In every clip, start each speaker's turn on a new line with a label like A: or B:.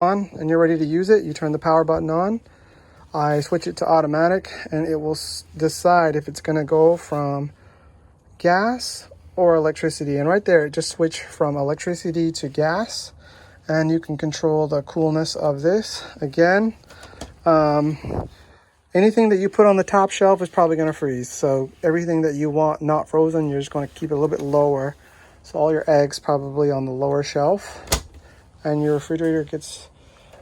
A: on and you're ready to use it, you turn the power button on. I switch it to automatic and it will decide if it's going to go from gas or electricity. And right there, it just switched from electricity to gas. And you can control the coolness of this. Again, anything that you put on the top shelf is probably going to freeze. So everything that you want not frozen, you're just going to keep it a little bit lower. So all your eggs probably on the lower shelf. And your refrigerator gets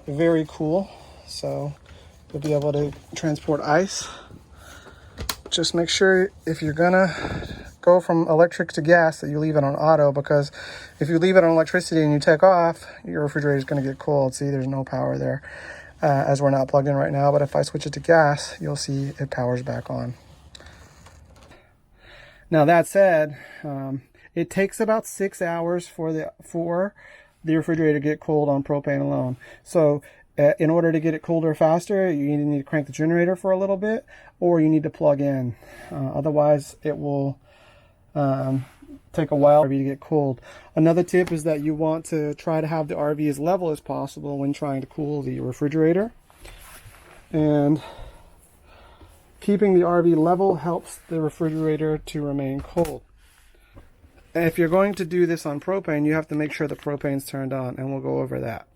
A: very cool. So you'll be able to transport ice. Just make sure if you're gonna go from electric to gas that you leave it on auto, because if you leave it on electricity and you take off, your refrigerator is going to get cold. See, there's no power there as we're not plugged in right now. But if I switch it to gas, you'll see it powers back on. Now that said, it takes about 6 hours for the refrigerator to get cold on propane alone. So in order to get it colder faster, you either need to crank the generator for a little bit or you need to plug in. Otherwise, it will take a while for RV to get cold. Another tip is that you want to try to have the RV as level as possible when trying to cool the refrigerator. And keeping the RV level helps the refrigerator to remain cold. And if you're going to do this on propane, you have to make sure the propane's turned on, and we'll go over that.